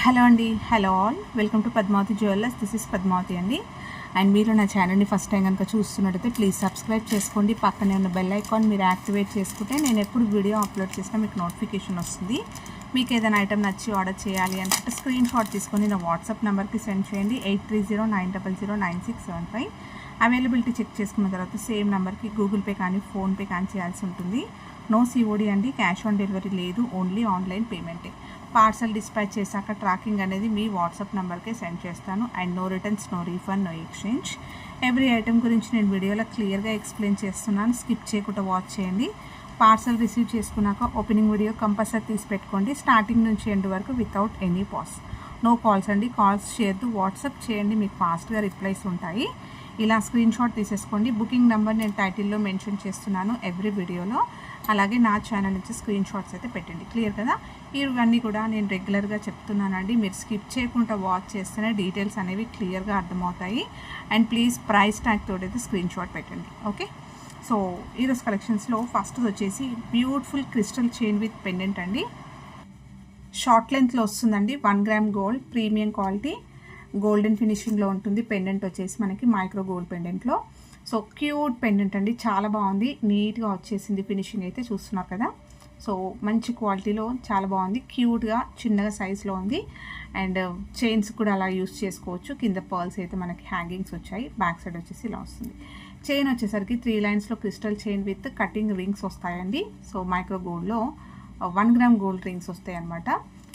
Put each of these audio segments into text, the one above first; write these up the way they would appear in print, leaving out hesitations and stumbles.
Hello అండి, hello all, welcome to Padmavati jewellers. This is Padmavati అండి. And మీరు నా ఛానల్ని ఫస్ట్ టైం కనుక చూస్తున్నట్టయితే ప్లీజ్ సబ్స్క్రైబ్ చేసుకోండి. పక్కనే ఉన్న బెల్ ఐకాన్ మీరు యాక్టివేట్ చేసుకుంటే నేను ఎప్పుడు వీడియో అప్లోడ్ చేసినా మీకు నోటిఫికేషన్ వస్తుంది. మీకు ఏదైనా ఐటమ్ నచ్చి ఆర్డర్ చేయాలి అనుకుంటే స్క్రీన్ షాట్ తీసుకొని నా వాట్సాప్ నెంబర్కి సెండ్ చేయండి. 8309009675. అవైలబిలిటీ చెక్ చేసుకున్న తర్వాత సేమ్ నెంబర్కి గూగుల్ పే కానీ ఫోన్పే కానీ చేయాల్సి ఉంటుంది. నో సిఓడి అండి, క్యాష్ ఆన్ డెలివరీ లేదు, ఓన్లీ ఆన్లైన్ పేమెంటే. పార్సల్ డిస్పాచ్ చేశాక ట్రాకింగ్ అనేది మీ వాట్సాప్ నెంబర్కే సెండ్ చేస్తాను. And no returns, no refund, no exchange. Every item గురించి నేను వీడియోలో క్లియర్గా ఎక్స్ప్లెయిన్ చేస్తున్నాను. స్కిప్ చేయకుండా వాచ్ చేయండి. పార్సల్ రిసీవ్ చేసుకున్నాక ఓపెనింగ్ వీడియో కంపల్సరీ తీసి పెట్టుకోండి, స్టార్టింగ్ నుంచి ఎండ్ వరకు without any pause. No calls అండి, కాల్స్ చేయొద్దు, వాట్సాప్ చేయండి, మీకు ఫాస్ట్గా రిప్లైస్ ఉంటాయి. ఇలా స్క్రీన్ షాట్ తీసేసుకోండి. బుకింగ్ నెంబర్ నేను టైటిల్లో మెన్షన్ చేస్తున్నాను ఎవ్రీ వీడియోలో. అలాగే నా ఛానల్ నుంచి స్క్రీన్ షాట్స్ అయితే పెట్టండి. క్లియర్ కదా? ఇవన్నీ కూడా నేను రెగ్యులర్గా చెప్తున్నానండి, మీరు స్కిప్ చేయకుండా వాచ్ చేస్తేనే డీటెయిల్స్ అనేవి క్లియర్గా అర్థమవుతాయి. అండ్ ప్లీజ్ ప్రైస్ ట్యాగ్ తోటి అయితే స్క్రీన్ షాట్ పెట్టండి. ఓకే, సో ఈరోజు కలెక్షన్స్లో ఫస్ట్ వచ్చేసి beautiful crystal chain with pendant అండి. షార్ట్ లెంత్లో వస్తుందండి. 1 gram gold, premium quality, golden ఫినిషింగ్లో ఉంటుంది. పెండెంట్ వచ్చేసి మనకి మైక్రో గోల్డ్ పెండెంట్లో. సో క్యూట్ పెండెంట్ అండి, చాలా బాగుంది, నీట్గా వచ్చేసింది. ఫినిషింగ్ అయితే చూస్తున్నారు కదా. సో మంచి క్వాలిటీలో చాలా బాగుంది, క్యూట్గా చిన్నగా సైజులో ఉంది. అండ్ చైన్స్ కూడా అలా యూస్ చేసుకోవచ్చు. కింద పర్ల్స్ అయితే మనకి హ్యాంగింగ్స్ వచ్చాయి. బ్యాక్ సైడ్ వచ్చేసి ఇలా వస్తుంది. చైన్ వచ్చేసరికి 3 లైన్స్లో crystal chain with cutting rings వస్తాయండి. సో మైక్రో గోల్డ్లో 1 గ్రామ్ గోల్డ్ రింగ్స్ వస్తాయి అన్నమాట.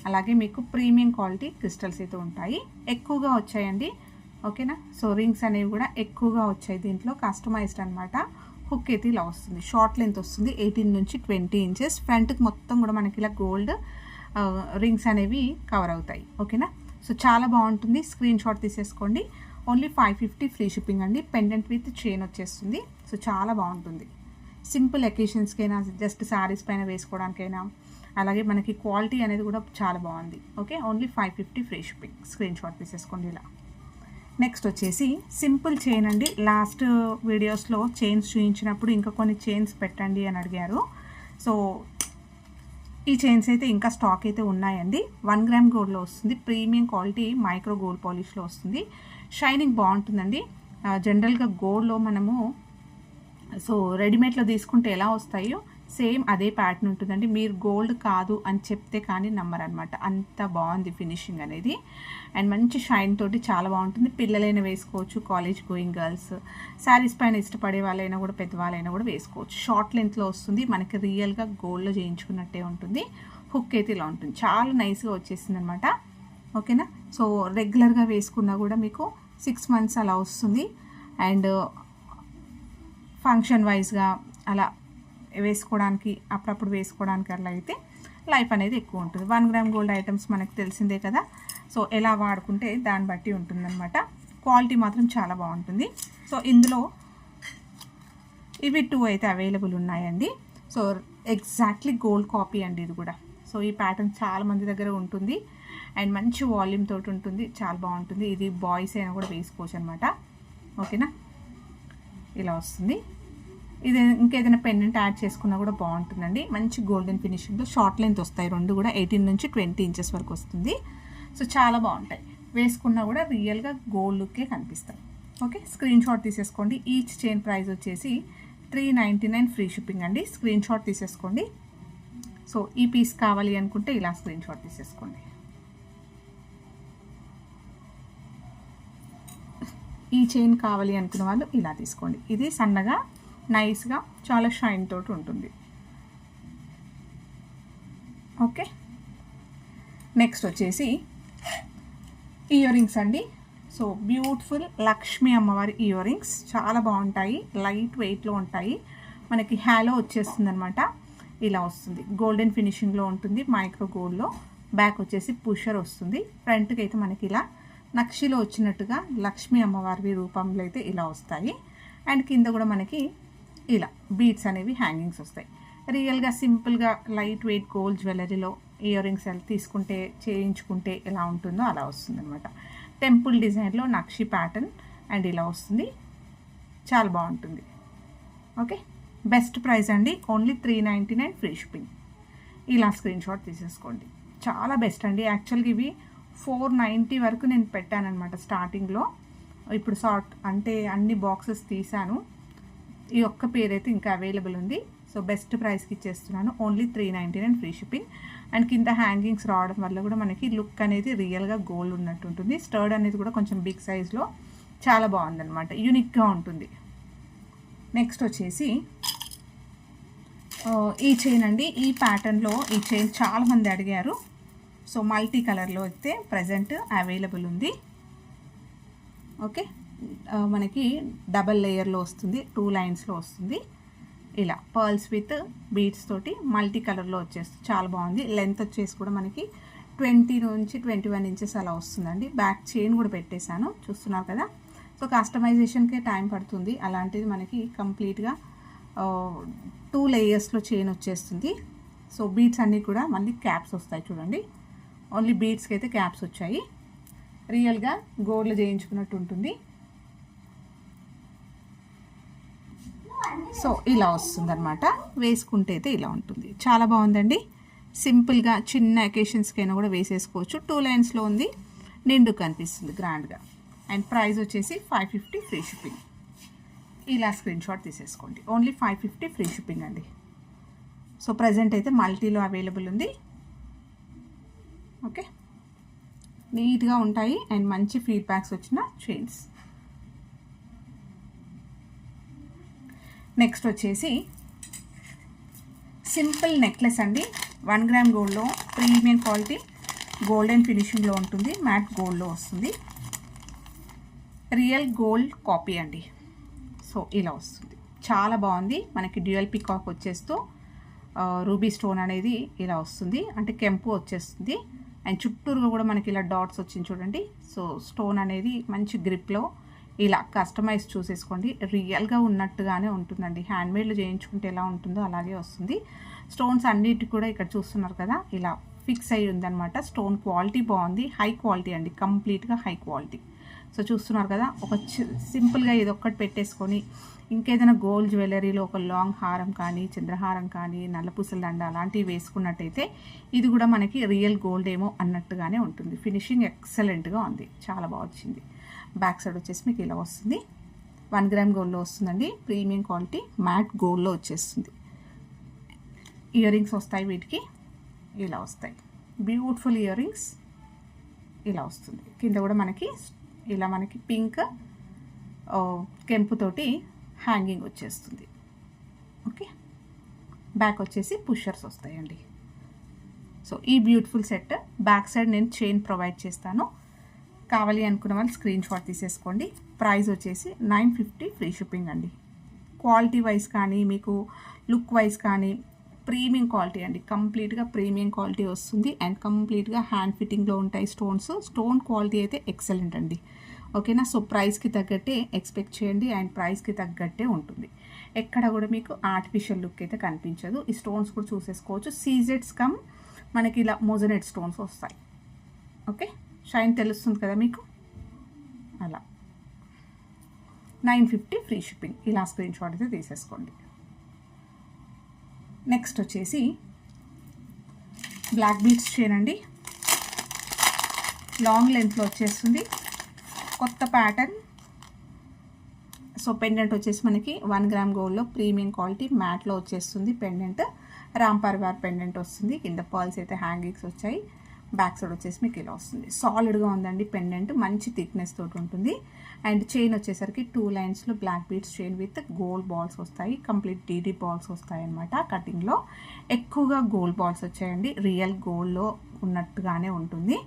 అలాగే మీకు ప్రీమియం క్వాలిటీ క్రిస్టల్స్ అయితే ఉంటాయి, ఎక్కువగా వచ్చాయండి. ఓకేనా? సో రింగ్స్ అనేవి కూడా ఎక్కువగా వచ్చాయి. దీంట్లో కస్టమైజ్డ్ అనమాట. హుక్ అయితే ఇలా వస్తుంది. షార్ట్ లెంత్ వస్తుంది, 18 నుంచి 20 ఇంచెస్. ఫ్రంట్కి మొత్తం కూడా మనకి ఇలా గోల్డ్ రింగ్స్ అనేవి కవర్ అవుతాయి. ఓకేనా? సో చాలా బాగుంటుంది. స్క్రీన్ షాట్ తీసేసుకోండి. ఓన్లీ 550 ఫ్రీ షిప్పింగ్ అండి. పెండెంట్ విత్ చైన్ వచ్చేస్తుంది. సో చాలా బాగుంటుంది. సింపుల్ అకేషన్స్కైనా, జస్ట్ శారీస్ పైన వేసుకోవడానికైనా. అలాగే మనకి క్వాలిటీ అనేది కూడా చాలా బాగుంది. Okay, only 550 free shipping. Screen shot తీసేసుకోండి ఇలా. నెక్స్ట్ వచ్చేసి సింపుల్ చైన్ అండి. లాస్ట్ వీడియోస్లో చైన్స్ చూపించినప్పుడు ఇంకా కొన్ని చైన్స్ పెట్టండి అని అడిగారు. సో ఈ చైన్స్ అయితే ఇంకా స్టాక్ అయితే ఉన్నాయండి. 1 గ్రామ్ గోల్డ్లో వస్తుంది. ప్రీమియం క్వాలిటీ మైక్రో గోల్డ్ పాలిష్లో వస్తుంది. షైనింగ్ బాగుంటుందండి. జనరల్గా గోల్డ్లో మనము సో రెడీమేడ్లో తీసుకుంటే ఎలా వస్తాయో సేమ్ అదే ప్యాటర్న్ ఉంటుందండి. మీరు గోల్డ్ కాదు అని చెప్తే కానీ నమ్మరు అనమాట, అంత బాగుంది ఫినిషింగ్ అనేది. అండ్ మంచి షైన్ తోటి చాలా బాగుంటుంది. పిల్లలైనా వేసుకోవచ్చు, కాలేజ్ గోయింగ్ గర్ల్స్, శారీస్ పైన ఇష్టపడే వాళ్ళైనా కూడా, పెద్దవాళ్ళైనా కూడా వేసుకోవచ్చు. షార్ట్ లెంత్లో వస్తుంది. మనకి రియల్గా గోల్డ్లో చేయించుకున్నట్టే ఉంటుంది. హుక్ అయితే ఇలా ఉంటుంది, చాలా నైస్గా వచ్చేసింది అనమాట. ఓకేనా? సో రెగ్యులర్గా వేసుకున్నా కూడా మీకు 6 మంత్స్ అలా వస్తుంది. అండ్ ఫంక్షన్ వైజ్గా అలా వేసుకోవడానికి, అప్పుడప్పుడు వేసుకోవడానికి అలా అయితే లైఫ్ అనేది ఎక్కువ ఉంటుంది. 1 గ్రామ్ గోల్డ్ ఐటమ్స్ మనకు తెలిసిందే కదా. సో ఎలా వాడుకుంటే దాన్ని బట్టి ఉంటుందన్నమాట. క్వాలిటీ మాత్రం చాలా బాగుంటుంది. సో ఇందులో ఇవి 2 అయితే అవైలబుల్ ఉన్నాయండి. సో ఎగ్జాక్ట్లీ గోల్డ్ కాపీ అండి ఇది కూడా. సో ఈ ప్యాటర్న్ చాలా మంది దగ్గర ఉంటుంది. అండ్ మంచి వాల్యూమ్ తోటి ఉంటుంది, చాలా బాగుంటుంది. ఇది బాయ్స్ అయినా కూడా వేసుకోవచ్చు అనమాట. ఓకేనా? ఇలా వస్తుంది. ఇది ఇంకేదైనా పెండెంట్ యాడ్ చేసుకున్నా కూడా బాగుంటుందండి. మంచి గోల్డెన్ ఫినిషింగ్లో షార్ట్ లెంత్ వస్తాయి. 2 కూడా 18 నుంచి 20 ఇంచెస్ వరకు వస్తుంది. సో చాలా బాగుంటాయి. వేసుకున్నా కూడా రియల్గా గోల్డ్ లుక్కే కనిపిస్తాయి. ఓకే, స్క్రీన్ షాట్ తీసేసుకోండి. ఈచ్ చైన్ ప్రైస్ వచ్చేసి 399 ఫ్రీ షిప్పింగ్ అండి. స్క్రీన్ షాట్ తీసేసుకోండి. సో ఈ పీస్ కావాలి అనుకుంటే ఇలా స్క్రీన్ షాట్ తీసేసుకోండి. ఈ చైన్ కావాలి అనుకున్న వాళ్ళు ఇలా తీసుకోండి. ఇది సన్నగా నైస్గా చాలా షైన్ తోటి ఉంటుంది. ఓకే, నెక్స్ట్ వచ్చేసి ఇయర్ రింగ్స్ అండి. సో బ్యూటిఫుల్ లక్ష్మీ అమ్మవారి ఇయర్ రింగ్స్ చాలా బాగుంటాయి. లైట్ వెయిట్లో ఉంటాయి. మనకి హ్యాలో వచ్చేస్తుంది అనమాట. ఇలా వస్తుంది. గోల్డెన్ ఫినిషింగ్లో ఉంటుంది, మైక్రో గోల్డ్లో. బ్యాక్ వచ్చేసి పుషర్ వస్తుంది. ఫ్రంట్కి అయితే మనకి ఇలా నక్షిలో వచ్చినట్టుగా లక్ష్మీ అమ్మవారి రూపంలో అయితే ఇలా వస్తాయి. అండ్ కింద కూడా మనకి ఇలా బీడ్స్ అనేవి హ్యాంగింగ్స్ వస్తాయి. రియల్గా సింపుల్గా లైట్ వెయిట్ గోల్డ్ జ్యువెలరీలో ఇయర్ రింగ్స్ తీసుకుంటే, చేయించుకుంటే ఎలా ఉంటుందో అలా వస్తుంది అనమాట. టెంపుల్ డిజైన్లో నక్షి ప్యాటర్న్ అండ్ ఇలా వస్తుంది, చాలా బాగుంటుంది. ఓకే, బెస్ట్ ప్రైస్ అండి. Only 399 free shipping. ఇలా స్క్రీన్ షాట్ తీసేసుకోండి. చాలా బెస్ట్ అండి. యాక్చువల్గా ఇవి 490 వరకు నేను పెట్టానన్నమాట స్టార్టింగ్లో. ఇప్పుడు అంటే అన్ని బాక్సెస్ తీసాను. ఈ ఒక్క పేరైతే ఇంకా అవైలబుల్ ఉంది. సో బెస్ట్ ప్రైస్కి ఇచ్చేస్తున్నాను. Only 399 free shipping. అండ్ కింద హ్యాంగింగ్స్ రావడం వల్ల కూడా మనకి లుక్ అనేది రియల్గా గోల్డ్ ఉన్నట్టు ఉంటుంది. స్టర్డ్ అనేది కూడా కొంచెం బిగ్ సైజ్లో చాలా బాగుందన్నమాట, యూనిక్గా ఉంటుంది. నెక్స్ట్ వచ్చేసి ఈ చైన్ అండి. ఈ ప్యాటర్న్లో ఈ చైన్ చాలామంది అడిగారు. సో మల్టీ కలర్లో అయితే ప్రజెంట్ అవైలబుల్ ఉంది. ఓకే, మనకి డబల్ లేయర్లో వస్తుంది, 2 లైన్స్లో వస్తుంది. ఇలా పర్ల్స్ విత్ బీడ్స్ తోటి మల్టీ కలర్లో వచ్చేస్తుంది. చాలా బాగుంది. లెంత్ వచ్చేసి కూడా మనకి 20 నుంచి 21 ఇంచెస్ అలా వస్తుందండి. బ్యాక్ చైన్ కూడా పెట్టేశాను, చూస్తున్నారు కదా. సో కస్టమైజేషన్కే టైం పడుతుంది. అలాంటిది మనకి కంప్లీట్గా 2 లేయర్స్లో చైన్ వచ్చేస్తుంది. సో బీడ్స్ అన్నీ కూడా మళ్ళీ క్యాప్స్ వస్తాయి చూడండి. ఓన్లీ బీడ్స్కి అయితే క్యాప్స్ వచ్చాయి. రియల్గా గోల్డ్లో చేయించుకున్నట్టు ఉంటుంది. సో ఇలా వస్తుందన్నమాట. వేసుకుంటే అయితే ఇలా ఉంటుంది. చాలా బాగుందండి. సింపుల్గా చిన్న అకేషన్స్కైనా కూడా వేసేసుకోవచ్చు. 2 లైన్స్లో ఉంది, నిండు కనిపిస్తుంది గ్రాండ్గా. అండ్ ప్రైస్ వచ్చేసి 550 ఫ్రీ షిప్పింగ్. ఇలా స్క్రీన్ షాట్ తీసేసుకోండి. ఓన్లీ 550 ఫ్రీ షిప్పింగ్ అండి. సో ప్రజెంట్ అయితే మల్టీలో అవైలబుల్ ఉంది. ఓకే, నీట్గా ఉంటాయి అండ్ మంచి ఫీడ్బ్యాక్స్ వచ్చిన చైన్స్. నెక్స్ట్ వచ్చేసి సింపుల్ నెక్లెస్ అండి. 1 గ్రామ్ గోల్డ్లో ప్రీమియం క్వాలిటీ గోల్డెన్ ఫినిషింగ్లో ఉంటుంది. మ్యాట్ గోల్డ్లో వస్తుంది. రియల్ గోల్డ్ కాపీ అండి. సో ఇలా వస్తుంది. చాలా బాగుంది. మనకి డ్యూయల్ పికాక్ వచ్చేస్తూ రూబీ స్టోన్ అనేది ఇలా వస్తుంది, అంటే కెంపు వచ్చేస్తుంది. అండ్ చుట్టూరుగా కూడా మనకి ఇలా డాట్స్ వచ్చింది చూడండి. సో స్టోన్ అనేది మంచి గ్రిప్లో ఇలా కస్టమైజ్ చూసేసుకోండి. రియల్గా ఉన్నట్టుగానే ఉంటుందండి. హ్యాండ్మేడ్లో చేయించుకుంటే ఎలా ఉంటుందో అలాగే వస్తుంది. స్టోన్స్ అన్నిటి కూడా ఇక్కడ చూస్తున్నారు కదా, ఇలా ఫిక్స్ అయ్యి ఉందన్నమాట. స్టోన్ క్వాలిటీ బాగుంది, హై క్వాలిటీ అండి, కంప్లీట్గా హై క్వాలిటీ. సో చూస్తున్నారు కదా, ఒక సింపుల్గా ఇదొక్కటి పెట్టేసుకొని ఇంకేదైనా గోల్డ్ జ్యువెలరీలో ఒక లాంగ్ హారం కానీ, చంద్రహారం కానీ, నల్లపూసల దండ అలాంటివి వేసుకున్నట్టయితే ఇది కూడా మనకి రియల్ గోల్డ్ ఏమో అన్నట్టుగానే ఉంటుంది. ఫినిషింగ్ ఎక్సలెంట్గా ఉంది, చాలా బాగా వచ్చింది. బ్యాక్ సైడ్ వచ్చేసి మీకు ఇలా వస్తుంది. 1 గ్రామ్ గోల్డ్లో వస్తుందండి. ప్రీమియం క్వాలిటీ మ్యాట్ గోల్డ్లో వచ్చేస్తుంది. ఇయర్ రింగ్స్ వస్తాయి, వీటికి ఇలా వస్తాయి. బ్యూటిఫుల్ ఇయర్ రింగ్స్ ఇలా వస్తుంది. కింద కూడా మనకి ఇలా మనకి పింక్ కెంపుతోటి హ్యాంగింగ్ వచ్చేస్తుంది. ఓకే, బ్యాక్ వచ్చేసి పుషర్స్ వస్తాయండి. సో ఈ బ్యూటిఫుల్ సెట్ బ్యాక్ సైడ్ నేను చైన్ ప్రొవైడ్ చేస్తాను. కావాలి అనుకున్న వాళ్ళు స్క్రీన్ షాట్ తీసేసుకోండి. ప్రైస్ వచ్చేసి 950 ఫ్రీ షిప్పింగ్ అండి. క్వాలిటీ వైజ్ కానీ మీకు లుక్ వైజ్ కానీ ప్రీమియం క్వాలిటీ అండి. కంప్లీట్గా ప్రీమియం క్వాలిటీ వస్తుంది అండ్ కంప్లీట్గా హ్యాండ్ ఫిట్టింగ్లో ఉంటాయి స్టోన్స్. స్టోన్ క్వాలిటీ అయితే ఎక్సలెంట్ అండి. ఓకేనా. సో ప్రైస్కి తగ్గట్టే ఎక్స్పెక్ట్ చేయండి అండ్ ప్రైస్కి తగ్గట్టే ఉంటుంది. ఎక్కడ కూడా మీకు ఆర్టిఫిషియల్ లుక్ అయితే కనిపించదు. ఈ స్టోన్స్ కూడా చూసేసుకోవచ్చు. సీజెడ్స్ కమ్ మనకి ఇలా మోజనెట్ స్టోన్స్ వస్తాయి. ఓకే, షైన్ తెలుస్తుంది కదా మీకు. అలా 950 ఫ్రీ షిప్పింగ్. ఇలా స్క్రీన్ షాట్ అయితే తీసేసుకోండి. నెక్స్ట్ వచ్చేసి బ్లాక్ బీడ్స్ చైన్ అండి. లాంగ్ లెంత్లో వచ్చేస్తుంది, కొత్త ప్యాటర్న్. సో పెండెంట్ వచ్చేసి మనకి 1 గ్రామ్ గోల్డ్లో ప్రీమియం క్వాలిటీ మ్యాట్లో వచ్చేస్తుంది. పెండెంట్ రామ్ పర్వార్ పెండెంట్ వస్తుంది. కింద పర్ల్స్ అయితే హ్యాంగింగ్స్ వచ్చాయి. బ్యాక్ సైడ్ వచ్చేసి మీకు ఇలా వస్తుంది. సాలిడ్గా ఉందండి పెండెంట్, మంచి థిక్నెస్ తోటి ఉంటుంది. అండ్ చైన్ వచ్చేసరికి 2 లైన్స్లో black beads chain with gold balls వస్తాయి. కంప్లీట్ డీడీ బాల్స్ వస్తాయి అన్నమాట. కటింగ్లో ఎక్కువగా గోల్డ్ బాల్స్ వచ్చాయండి. రియల్ గోల్డ్లో ఉన్నట్టుగానే ఉంటుంది.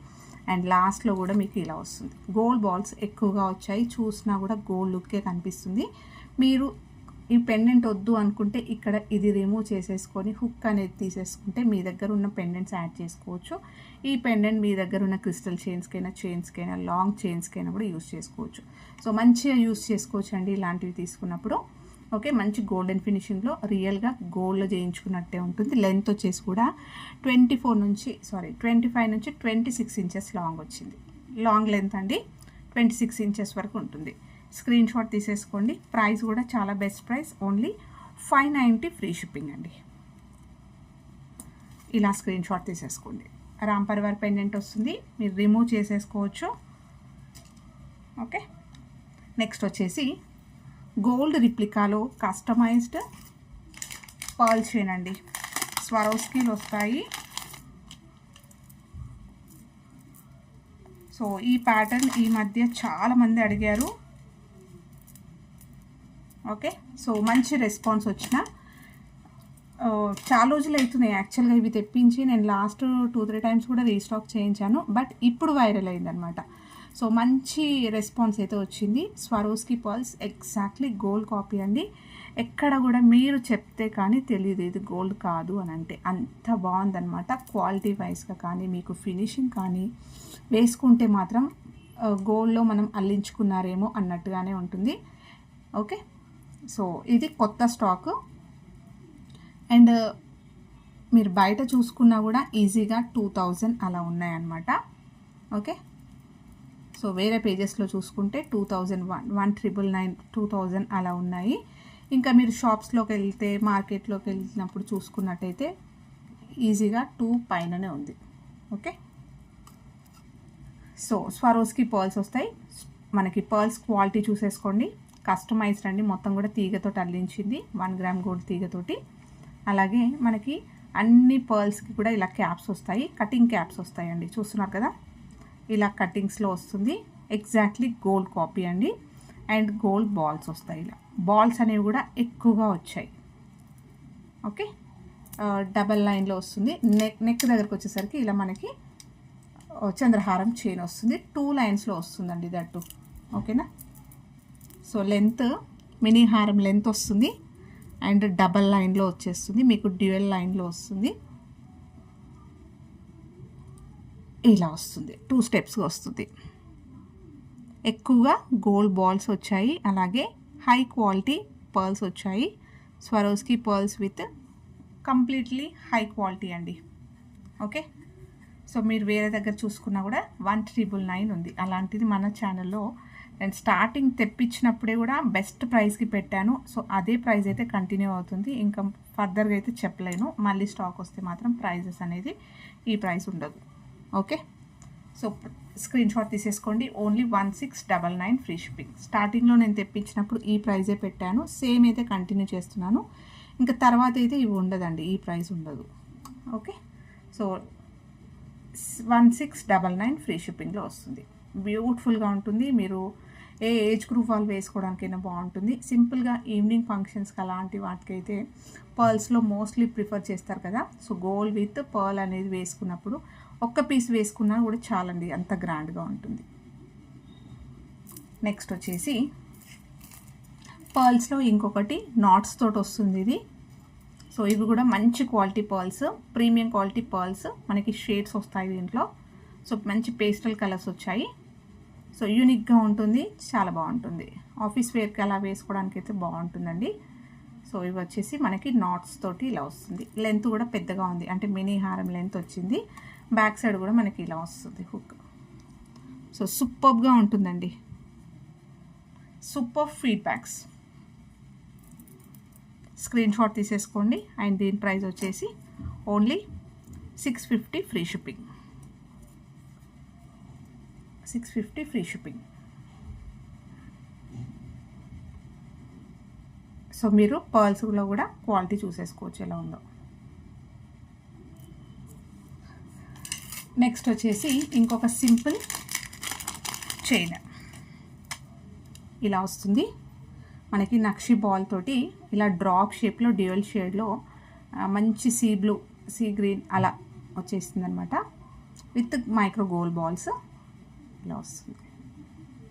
అండ్ లాస్ట్లో కూడా మీకు ఇలా వస్తుంది. గోల్డ్ బాల్స్ ఎక్కువగా వచ్చాయి, చూసినా కూడా గోల్డ్ లుక్కే కనిపిస్తుంది. మీరు ఈ పెండెంట్ వద్దు అనుకుంటే ఇక్కడ ఇది రిమూవ్ చేసేసుకొని హుక్ అనేది తీసేసుకుంటే మీ దగ్గర ఉన్న పెండెంట్స్ యాడ్ చేసుకోవచ్చు. ఈ పెండెంట్ మీ దగ్గర ఉన్న క్రిస్టల్ చైన్స్కైనా లాంగ్ చైన్స్కైనా కూడా యూస్ చేసుకోవచ్చు. సో మంచిగా యూస్ చేసుకోవచ్చు అండి ఇలాంటివి తీసుకున్నప్పుడు. ఓకే, మంచి గోల్డెన్ ఫినిషింగ్లో రియల్గా గోల్డ్లో చేయించుకున్నట్టే ఉంటుంది. లెంత్ వచ్చేసి కూడా 25 నుంచి 26 ఇంచెస్ లాంగ్ వచ్చింది. లాంగ్ లెంత్ అండి, 26 ఇంచెస్ వరకు ఉంటుంది. స్క్రీన్ షాట్ తీసేసుకోండి. ప్రైస్ కూడా చాలా best price, only 590 free shipping అండి. ఇలా స్క్రీన్ షాట్ తీసేసుకోండి. రామ్ పరివార్ పెండెంట్ వస్తుంది, మీరు రిమూవ్ చేసేసుకోవచ్చు. ఓకే, నెక్స్ట్ వచ్చేసి గోల్డ్ రిప్లికాలో కస్టమైజ్డ్ పర్ల్ చైన్ అండి. స్వరోస్కీలు వస్తాయి. సో ఈ ప్యాటర్న్ ఈ మధ్య చాలామంది అడిగారు. ఓకే, సో మంచి రెస్పాన్స్ వచ్చిన చాలా రోజులు అవుతున్నాయి యాక్చువల్గా ఇవి తెప్పించి. నేను లాస్ట్ 2-3 టైమ్స్ కూడా రీస్టాక్ చేయించాను, బట్ ఇప్పుడు వైరల్ అయిందనమాట. సో మంచి రెస్పాన్స్ అయితే వచ్చింది. Swarovski pearls exactly gold copy అండి. ఎక్కడ కూడా మీరు చెప్తే కానీ తెలియదు ఇది గోల్డ్ కాదు అని అంటే, అంత బాగుందన్నమాట. క్వాలిటీ వైజ్గా కానీ మీకు ఫినిషింగ్ కానీ వేసుకుంటే మాత్రం గోల్డ్లో మనం అల్లించుకున్నారేమో అన్నట్టుగానే ఉంటుంది. ఓకే, సో ఇది కొత్త స్టాక్ అండ్ మీరు బయట చూసుకున్నా కూడా ఈజీగా 2000 అలా ఉన్నాయన్నమాట. ఓకే, సో వేరే పేజెస్లో చూసుకుంటే 2000, 1999, 2000 అలా ఉన్నాయి. ఇంకా మీరు షాప్స్లోకి వెళ్తే మార్కెట్లోకి వెళ్ళినప్పుడు చూసుకున్నట్టయితే ఈజీగా 2 పైననే ఉంది. ఓకే, సో స్వరోస్కీ పర్ల్స్ వస్తాయి. మనకి పర్ల్స్ క్వాలిటీ చూసేసుకోండి. కస్టమైజ్డ్ అండి, మొత్తం కూడా తీగతో అల్లించింది, 1 గ్రామ్ గోల్డ్ తీగతోటి. అలాగే మనకి అన్ని పర్ల్స్కి కూడా ఇలా క్యాప్స్ వస్తాయి, కటింగ్ క్యాప్స్ వస్తాయండి. చూస్తున్నారు కదా, ఇలా కటింగ్స్లో వస్తుంది. ఎగ్జాక్ట్లీ గోల్డ్ కాపీ అండి. అండ్ గోల్డ్ బాల్స్ వస్తాయి. ఇలా బాల్స్ అనేవి కూడా ఎక్కువగా వచ్చాయి. ఓకే, డబల్ లైన్లో వస్తుంది. నెక్ దగ్గరకు వచ్చేసరికి ఇలా మనకి చంద్రహారం చైన్ వస్తుంది. 2 లైన్స్లో వస్తుందండి దట్టు. ఓకేనా, సో లెంత్ మినీ హారం లెంత్ వస్తుంది అండ్ డబల్ లైన్లో వచ్చేస్తుంది, మీకు డ్యూయల్ లైన్లో వస్తుంది. ఇలా వస్తుంది, 2 స్టెప్స్గా వస్తుంది. ఎక్కువగా గోల్డ్ బాల్స్ వచ్చాయి, అలాగే హై క్వాలిటీ పర్ల్స్ వచ్చాయి. Swarovski pearls with completely high quality అండి. ఓకే, సో మీరు వేరే దగ్గర చూసుకున్నా కూడా 1999 ఉంది. అలాంటిది మన ఛానల్లో నేను స్టార్టింగ్ తెప్పించినప్పుడే కూడా బెస్ట్ ప్రైస్కి పెట్టాను. సో అదే ప్రైస్ అయితే కంటిన్యూ అవుతుంది, ఇంకా ఫర్దర్గా అయితే చెప్పలేను. మళ్ళీ స్టాక్ వస్తే మాత్రం ప్రైజెస్ అనేది ఈ ప్రైస్ ఉండదు. ఓకే, సో స్క్రీన్ షాట్ తీసేసుకోండి. Only 1699 free shipping. స్టార్టింగ్లో నేను తెప్పించినప్పుడు ఈ ప్రైజే పెట్టాను, సేమ్ అయితే కంటిన్యూ చేస్తున్నాను. ఇంకా తర్వాత అయితే ఇవి ఉండదండి, ఈ ప్రైస్ ఉండదు. ఓకే, సో 1699 ఫ్రీ షిప్పింగ్లో వస్తుంది. బ్యూటిఫుల్గా ఉంటుంది. మీరు ఏ ఏజ్ గ్రూప్ వాళ్ళు వేసుకోవడానికైనా బాగుంటుంది. సింపుల్గా ఈవినింగ్ ఫంక్షన్స్కి అలాంటి వాటికైతే పర్ల్స్లో మోస్ట్లీ ప్రిఫర్ చేస్తారు కదా. సో గోల్డ్ విత్ పర్ల్ అనేది వేసుకున్నప్పుడు ఒక్క పీస్ వేసుకున్నా కూడా చాలండి, అంత గ్రాండ్గా ఉంటుంది. నెక్స్ట్ వచ్చేసి పర్ల్స్లో ఇంకొకటి నాట్స్ తోటి వస్తుంది ఇది. సో ఇవి కూడా మంచి quality pearls, premium quality pearls. మనకి షేడ్స్ వస్తాయి దీంట్లో. సో మంచి పేస్టల్ కలర్స్ వచ్చాయి. సో యూనిక్గా ఉంటుంది, చాలా బాగుంటుంది. ఆఫీస్ వేర్కి అలా వేసుకోవడానికి అయితే బాగుంటుందండి. సో ఇవి వచ్చేసి మనకి నాట్స్ తోటి ఇలా వస్తుంది. లెంత్ కూడా పెద్దగా ఉంది, అంటే మినీ హారం లెంత్ వచ్చింది. బ్యాక్ సైడ్ కూడా మనకి ఇలా వస్తుంది హుక్. సో సూపర్గా ఉంటుందండి, సూపర్ ఫీడ్బ్యాక్స్. స్క్రీన్ షాట్ తీసేసుకోండి. అండ్ దీని ప్రైస్ వచ్చేసి only 650 free shipping. 650 free shipping. So మీరు పర్ల్స్లో కూడా క్వాలిటీ చూసేసుకోవచ్చు ఎలా ఉందో. నెక్స్ట్ వచ్చేసి ఇంకొక సింపుల్ చైన్ ఇలా వస్తుంది. మనకి నక్షి బాల్ తోటి ఇలా డ్రాప్ షేప్లో డ్యూయల్ షేడ్లో మంచి సీ బ్లూ, సీ గ్రీన్ అలా వచ్చేస్తుంది అనమాట. విత్ మైక్రో గోల్డ్ బాల్స్ ఇలా వస్తుంది.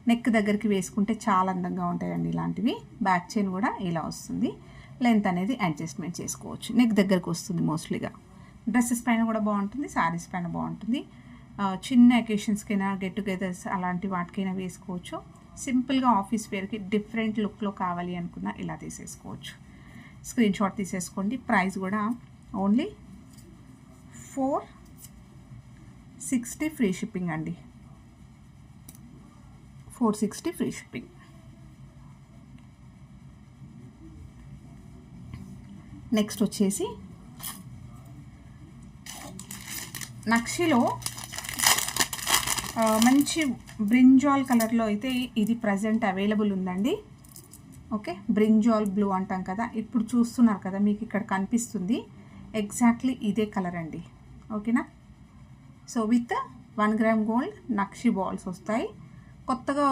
నెక్ దగ్గరికి వేసుకుంటే చాలా అందంగా ఉంటాయండి ఇలాంటివి. బ్యాక్ చైన్ కూడా ఇలా వస్తుంది. లెంత్ అనేది అడ్జస్ట్మెంట్ చేసుకోవచ్చు. నెక్ దగ్గరకు వస్తుంది మోస్ట్లీగా. డ్రెస్సెస్ పైన కూడా బాగుంటుంది, శారీస్ పైన బాగుంటుంది. చిన్న అకేషన్స్కైనా, గెట్ టుగెదర్స్ అలాంటి వాటికైనా వేసుకోవచ్చు. సింపుల్గా ఆఫీస్ వేర్కి డిఫరెంట్ లుక్లో కావాలి అనుకున్నా ఇలా తీసేసుకోవచ్చు. స్క్రీన్ షాట్ తీసేసుకోండి. ప్రైస్ కూడా ఓన్లీ 460 ఫ్రీ షిప్పింగ్ అండి. 460 ఫ్రీ షిప్పింగ్. నెక్స్ట్ వచ్చేసి నక్షిలో మంచి బ్రింజాల్ కలర్లో అయితే ఇది ప్రజెంట్ అవైలబుల్ ఉందండి. ఓకే, బ్రింజాల్ బ్లూ అంటాం కదా, ఇప్పుడు చూస్తున్నారు కదా మీకు ఇక్కడ కనిపిస్తుంది, ఎగ్జాక్ట్లీ ఇదే కలర్ అండి. ఓకేనా. So with 1 gram gold nakshi balls వస్తాయి. కొత్తగా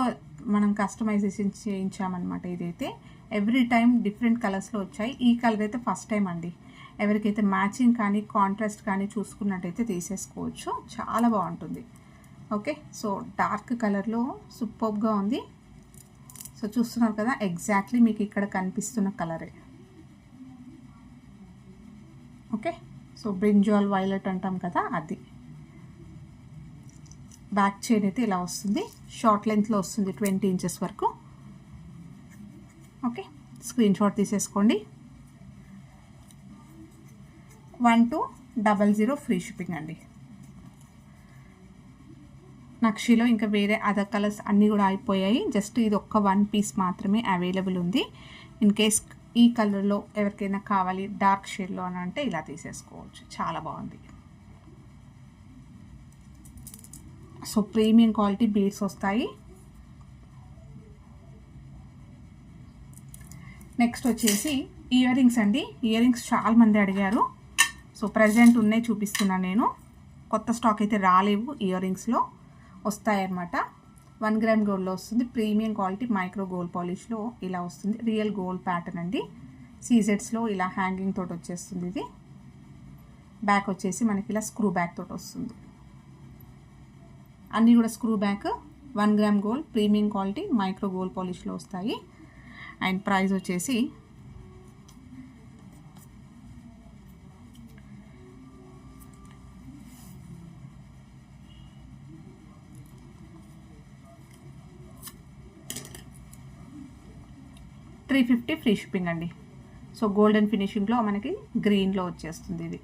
మనం కస్టమైజేషన్ చేయించామన్నమాట. ఇదైతే ఎవ్రీ టైం డిఫరెంట్ కలర్స్లో వచ్చాయి. ఈ కలర్ అయితే ఫస్ట్ టైం అండి. ఎవరికైతే మ్యాచింగ్ కానీ కాంట్రాస్ట్ కానీ చూసుకున్నట్టయితే తీసేసుకోవచ్చు, చాలా బాగుంటుంది. ఓకే, సో డార్క్ కలర్లో సూపర్గా ఉంది. సో చూస్తున్నారు కదా, ఎగ్జాక్ట్లీ మీకు ఇక్కడ కనిపిస్తున్న కలరే. ఓకే, సో బ్రింజాల్ వైలెట్ అంటాం కదా అది. బ్యాక్ చైన్ అయితే ఇలా వస్తుంది, షార్ట్ లెంత్లో వస్తుంది 20 ఇంచెస్ వరకు. ఓకే, స్క్రీన్ షాట్ తీసేసుకోండి. 1200 ఫ్రీ షిప్పింగ్ అండి. నక్షిలో ఇంకా వేరే అదర్ కలర్స్ అన్నీ కూడా అయిపోయాయి. జస్ట్ ఇది ఒక్క 1 పీస్ మాత్రమే అవైలబుల్ ఉంది. ఇన్ కేస్ ఈ కలర్లో ఎవరికైనా కావాలి డార్క్ షేడ్లో అని అంటే ఇలా తీసేసుకోవచ్చు, చాలా బాగుంది. సో ప్రీమియం క్వాలిటీ బీడ్స్ వస్తాయి. నెక్స్ట్ వచ్చేసి ఇయర్ రింగ్స్ అండి. ఇయర్ రింగ్స్ చాలా మంది అడిగారు. సో ప్రజెంట్ ఉన్నాయి చూపిస్తున్నాను నేను. కొత్త స్టాక్ అయితే రాలేవు, ఇయర్ రింగ్స్లో వస్తాయన్నమాట. 1 గ్రామ్ గోల్డ్లో వస్తుంది, ప్రీమియం క్వాలిటీ మైక్రో గోల్డ్ పాలిష్లో ఇలా వస్తుంది. రియల్ గోల్డ్ ప్యాటర్న్ అండి. సీజెడ్స్లో ఇలా హ్యాంగింగ్ తోటి వచ్చేస్తుంది. ఇది బ్యాక్ వచ్చేసి మనకి ఇలా స్క్రూ బ్యాక్ తోటి వస్తుంది. అన్నీ కూడా screw back, 1 gram gold premium quality micro gold పాలిష్లో వస్తాయి. అండ్ ప్రైస్ వచ్చేసి $350 ఫ్రీ షిప్పింగ్ అండి. సో గోల్డెన్ ఫినిషింగ్లో మనకి గ్రీన్లో వచ్చేస్తుంది ఇది.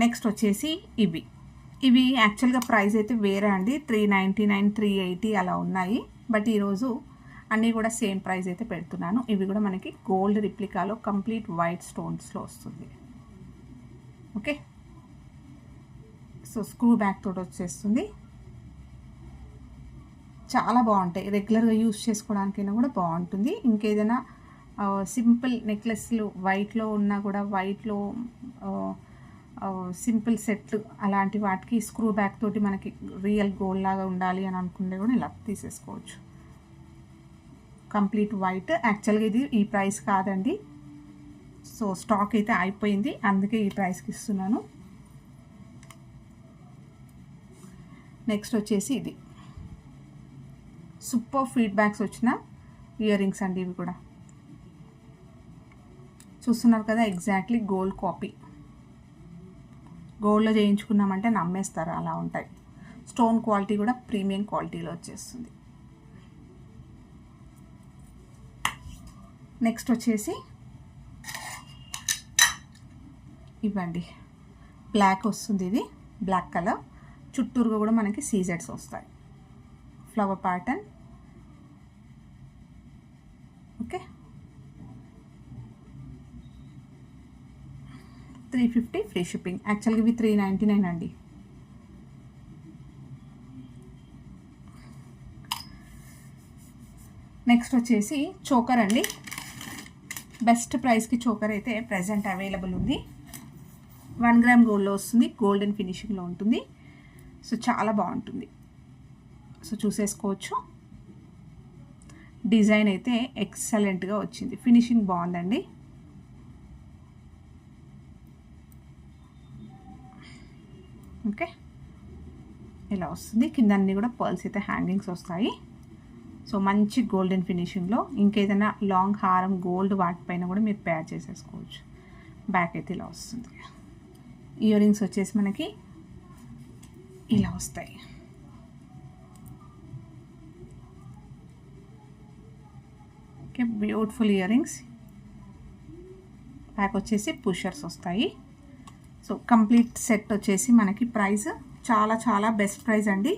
నెక్స్ట్ వచ్చేసి ఇవి యాక్చువల్గా ప్రైస్ అయితే వేరే అండి, 399 380 అలా ఉన్నాయి. బట్ ఈరోజు అన్నీ కూడా సేమ్ ప్రైస్ అయితే పెడుతున్నాను. ఇవి కూడా మనకి గోల్డ్ రిప్లికాలో కంప్లీట్ వైట్ స్టోన్స్లో వస్తుంది. ఓకే, సో స్క్రూ బ్యాక్ తోటి వచ్చేస్తుంది. చాలా బాగుంటాయి, రెగ్యులర్గా యూస్ చేసుకోవడానికైనా కూడా బాగుంటుంది. ఇంకేదైనా సింపుల్ నెక్లెస్లు వైట్లో ఉన్నా కూడా వైట్లో సింపుల్ సెట్లు అలాంటి వాటికి స్క్రూ బ్యాక్ తోటి మనకి రియల్ గోల్డ్ లాగా ఉండాలి అని అనుకుంటే కూడా ఇలా తీసేసుకోవచ్చు. Complete white. యాక్చువల్గా ఇది ఈ ప్రైస్ కాదండి, సో స్టాక్ అయితే అయిపోయింది, అందుకే ఈ ప్రైస్కి ఇస్తున్నాను. నెక్స్ట్ వచ్చేసి ఇది సూపర్ ఫీడ్బ్యాక్స్ వచ్చిన ఇయర్ రింగ్స్ అండి. ఇవి కూడా చూస్తున్నారు కదా, ఎగ్జాక్ట్లీ గోల్డ్ కాపీ. గోల్డ్లో చేయించుకున్నామంటే నమ్మేస్తారు, అలా ఉంటాయి. స్టోన్ క్వాలిటీ కూడా ప్రీమియం క్వాలిటీలో వచ్చేస్తుంది. నెక్స్ట్ వచ్చేసి ఇవ్వండి, బ్లాక్ వస్తుంది. ఇది బ్లాక్ కలర్, చుట్టూరుగా కూడా మనకి సీజెడ్స్ వస్తాయి, flower pattern. Okay, 350 free shipping. యాక్చువల్గా ఇవి 399 అండి. నెక్స్ట్ వచ్చేసి చోకర్ అండి. బెస్ట్ ప్రైస్కి చోకర్ అయితే ప్రజెంట్ అవైలబుల్ ఉంది. 1 గ్రామ్ గోల్డ్లో వస్తుంది, గోల్డెన్ ఫినిషింగ్లో ఉంటుంది. సో చాలా బాగుంటుంది, సో చూసేసుకోవచ్చు. డిజైన్ అయితే ఎక్సలెంట్గా వచ్చింది, ఫినిషింగ్ బాగుందండి. ఓకే, ఇలా వస్తుంది. కింద అన్నీ కూడా పర్ల్స్ అయితే హ్యాంగింగ్స్ వస్తాయి. సో మంచి గోల్డెన్ ఫినిషింగ్లో ఇంకేదైనా లాంగ్ హారం గోల్డ్ వాటిపైన కూడా మీరు పేర్ చేసేసుకోవచ్చు. బ్యాక్ అయితే ఇలా వస్తుంది. ఇయర్ రింగ్స్ వచ్చేసి మనకి ఇలా వస్తాయి. Okay, beautiful ear rings. Back వచ్చేసి పుషర్స్ వస్తాయి. సో కంప్లీట్ సెట్ వచ్చేసి మనకి ప్రైస్ చాలా చాలా బెస్ట్ ప్రైస్ అండి.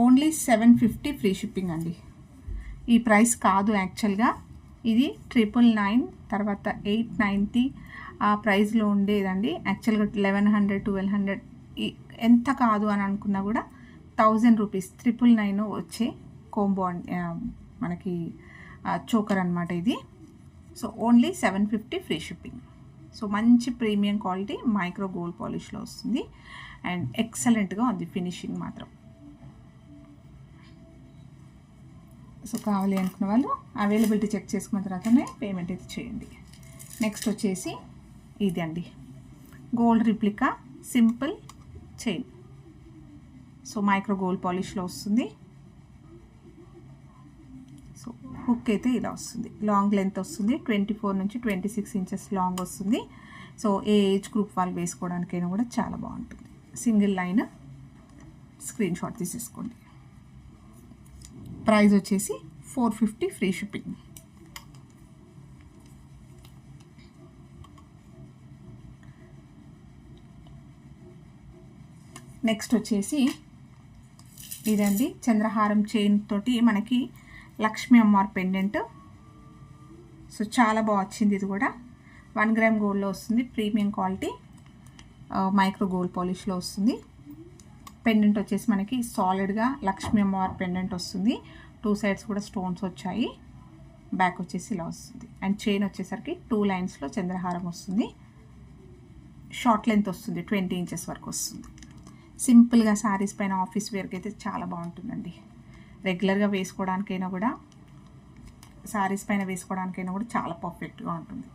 ఓన్లీ 750 ఫ్రీ షిప్పింగ్ అండి. ఈ ప్రైస్ కాదు యాక్చువల్గా. ఇది 999 తర్వాత 890 ఆ ప్రైస్లో ఉండేదండి. యాక్చువల్గా 1100 1200 ఎంత కాదు అని అనుకున్నా కూడా 1000 రూపీస్ 999 వచ్చే కోంబో మనకి చోకర్ అనమాట ఇది. So only 750 free shipping. So మంచి ప్రీమియం క్వాలిటీ మైక్రో గోల్డ్ పాలిష్లో వస్తుంది అండ్ ఎక్సలెంట్గా ఉంది ఫినిషింగ్ మాత్రం. సో కావాలి అనుకున్న వాళ్ళు అవైలబిలిటీ చెక్ చేసుకున్న తర్వాతనే పేమెంట్ అయితే చేయండి. నెక్స్ట్ వచ్చేసి ఇది అండి, gold replica simple chain. So micro gold పాలిష్లో వస్తుంది. సో హుక్ అయితే ఇలా వస్తుంది, లాంగ్ లెంత్ వస్తుంది, 24 నుంచి 26 ఇంచెస్ లాంగ్ వస్తుంది. సో ఏ ఏజ్ గ్రూప్ వాళ్ళు వేసుకోవడానికైనా కూడా చాలా బాగుంటుంది. సింగిల్ లైన్ స్క్రీన్ షాట్ తీసేసుకోండి. ప్రైస్ వచ్చేసి 450 ఫ్రీ షిప్పింగ్. నెక్స్ట్ వచ్చేసి ఇదండి, చంద్రహారం చైన్ తోటి మనకి లక్ష్మీ అమ్మవారి పెండెంట్. సో చాలా బాగా వచ్చింది. ఇది కూడా 1 గ్రామ్ గోల్డ్లో వస్తుంది, ప్రీమియం క్వాలిటీ మైక్రో గోల్డ్ పాలిష్లో వస్తుంది. పెండెంట్ వచ్చేసి మనకి సాలిడ్గా లక్ష్మీ అమ్మవారి పెండెంట్ వస్తుంది. 2 సైడ్స్ కూడా స్టోన్స్ వచ్చాయి. బ్యాక్ వచ్చేసి ఇలా వస్తుంది అండ్ చైన్ వచ్చేసరికి 2 లైన్స్లో చంద్రహారం వస్తుంది. షార్ట్ లెంత్ వస్తుంది, 20 ఇంచెస్ వరకు వస్తుంది. సింపుల్గా శారీస్ పైన ఆఫీస్ వేర్కి అయితే చాలా బాగుంటుందండి. రెగ్యులర్గా వేసుకోవడానికైనా కూడా, శారీస్ పైన వేసుకోవడానికైనా కూడా చాలా పర్ఫెక్ట్గా ఉంటుంది.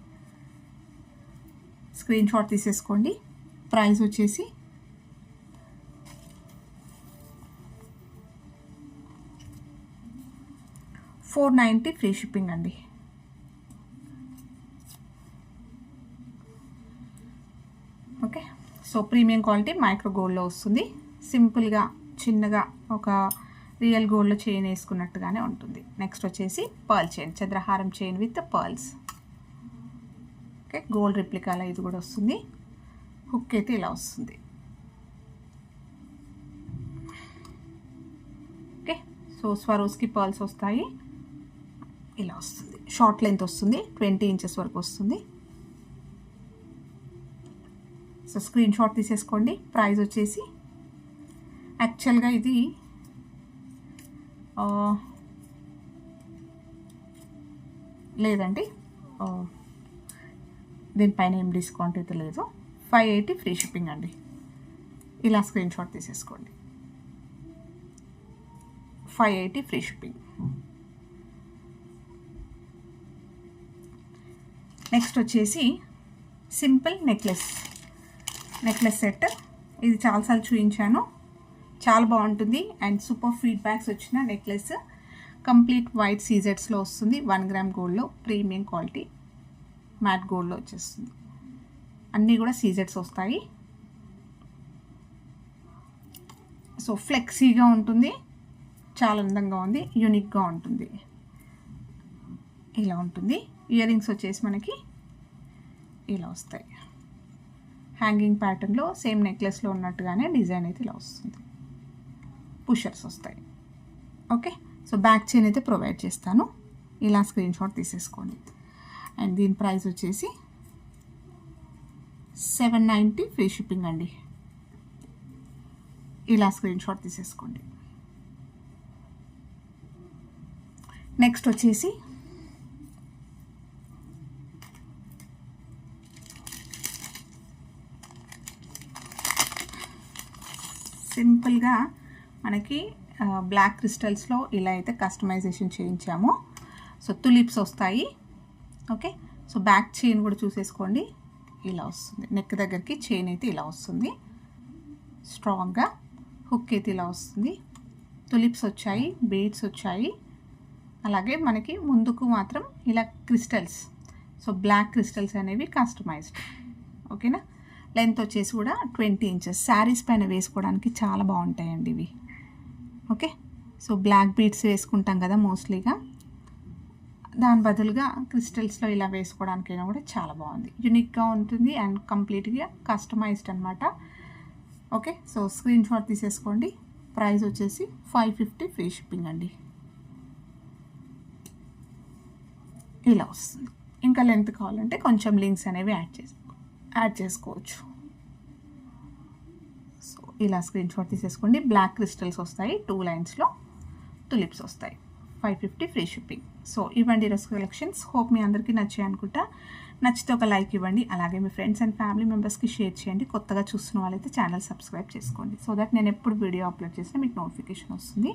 స్క్రీన్ షాట్ తీసేసుకోండి. ప్రైస్ వచ్చేసి 490 ఫ్రీ షిప్పింగ్ అండి. Okay, so premium quality micro గోల్డ్లో వస్తుంది. సింపుల్గా చిన్నగా ఒక రియల్ గోల్డ్లో చైన్ వేసుకున్నట్టుగానే ఉంటుంది. నెక్స్ట్ వచ్చేసి పర్ల్ చైన్, చంద్రహారం chain with pearls. Okay, gold రిప్లికాలో ఇది కూడా వస్తుంది. హుక్ అయితే ఇలా వస్తుంది. ఓకే, సో స్వరోస్కి పర్ల్స్ వస్తాయి. ఇలా వస్తుంది, షార్ట్ లెంత్ వస్తుంది, 20 ఇంచెస్ వరకు వస్తుంది. సో స్క్రీన్ షాట్ తీసేసుకోండి. ప్రైస్ వచ్చేసి యాక్చువల్గా ఇది లేదండి, దీనిపైన ఏం డిస్కౌంట్ అయితే లేదు. 580 ఫ్రీ షిప్పింగ్ అండి. ఇలా స్క్రీన్ షాట్ తీసేసుకోండి. 580 ఫ్రీ షిప్పింగ్. నెక్స్ట్ వచ్చేసి సింపుల్ నెక్లెస్ సెట్. ఇది చాలాసార్లు చూపించాను, చాలా బాగుంటుంది అండ్ సూపర్ ఫీడ్బ్యాక్స్ వచ్చిన నెక్లెస్. కంప్లీట్ వైట్ సీజెట్స్లో వస్తుంది, 1 గ్రామ్ గోల్డ్లో ప్రీమియం క్వాలిటీ మ్యాట్ గోల్డ్లో వచ్చేస్తుంది. అన్నీ కూడా సీజెట్స్ వస్తాయి. సో ఫ్లెక్సీగా ఉంటుంది, చాలా అందంగా ఉంది, యూనిక్గా ఉంటుంది. ఇలా ఉంటుంది. ఇయర్ రింగ్స్ వచ్చేసి మనకి ఇలా వస్తాయి. హ్యాంగింగ్ ప్యాటర్న్లో సేమ్ నెక్లెస్లో ఉన్నట్టుగానే డిజైన్ అయితే ఇలా వస్తుంది. పుషర్స్ వస్తాయి. ఓకే, సో బ్యాక్ చైన్ అయితే ప్రొవైడ్ చేస్తాను. ఇలా స్క్రీన్ షాట్ తీసేసుకోండి. అండ్ దీని ప్రైస్ వచ్చేసి 790 ఫ్రీ షిప్పింగ్ అండి. ఇలా స్క్రీన్ షాట్ తీసేసుకోండి. నెక్స్ట్ వచ్చేసి సింపుల్గా మనకి బ్లాక్ క్రిస్టల్స్లో ఇలా అయితే కస్టమైజేషన్ చేయించాము. సో తులిప్స్ వస్తాయి. ఓకే, సో బ్యాక్ చైన్ కూడా చూసేసుకోండి. ఇలా వస్తుంది, నెక్ దగ్గరికి చైన్ అయితే ఇలా వస్తుంది స్ట్రాంగ్గా. హుక్ అయితే ఇలా వస్తుంది. తులిప్స్ వచ్చాయి, బీడ్స్ వచ్చాయి. అలాగే మనకి ముందుకు మాత్రం ఇలా క్రిస్టల్స్, సో బ్లాక్ క్రిస్టల్స్ అనేవి కస్టమైజ్డ్. ఓకేనా, లెంత్ వచ్చేసి కూడా 20 ఇంచెస్. శారీస్ పైన వేసుకోవడానికి చాలా బాగుంటాయండి ఇవి. ఓకే, సో బ్లాక్ బీడ్స్ వేసుకుంటాం కదా మోస్ట్లీగా, దాని బదులుగా క్రిస్టల్స్లో ఇలా వేసుకోవడానికైనా కూడా చాలా బాగుంది, యూనిక్గా ఉంటుంది అండ్ కంప్లీట్గా కస్టమైజ్డ్ అనమాట. ఓకే, సో స్క్రీన్ షాట్ తీసేసుకోండి. ప్రైస్ వచ్చేసి 550 ఫ్రీ షిప్పింగ్ అండి. ఇలా వస్తుంది. ఇంకా లెంత్ కావాలంటే కొంచెం లింక్స్ అనేవి యాడ్ చేసుకోవచ్చు. సో ఇలా స్క్రీన్ షాట్ తీసేసుకోండి. బ్లాక్ క్రిస్టల్స్ వస్తాయి, 2 లైన్స్లో తులిప్స్ వస్తాయి. 550 ఫ్రీ షిప్పింగ్. సో ఇవ్వండి ఈరోజు కలెక్షన్స్. హోప్ మీ అందరికీ నచ్చాయి అనుకుంటా. నచ్చితే ఒక లైక్ ఇవ్వండి, అలాగే మీ ఫ్రెండ్స్ అండ్ ఫ్యామిలీ మెంబర్స్కి షేర్ చేయండి. కొత్తగా చూస్తున్న వాళ్ళైతే ఛానల్ సబ్స్క్రైబ్ చేసుకోండి, సో దట్ నేను ఎప్పుడు వీడియో అప్లోడ్ చేసినా మీకు నోటిఫికేషన్ వస్తుంది.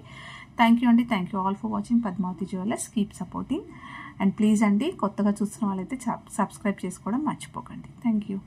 థ్యాంక్ యూ అండి. Thank you all for watching Padmavati jewellers. Keep supporting and please అండి, కొత్తగా చూస్తున్న వాళ్ళైతే సబ్స్క్రైబ్ చేసుకోవడం మర్చిపోకండి. Thank you.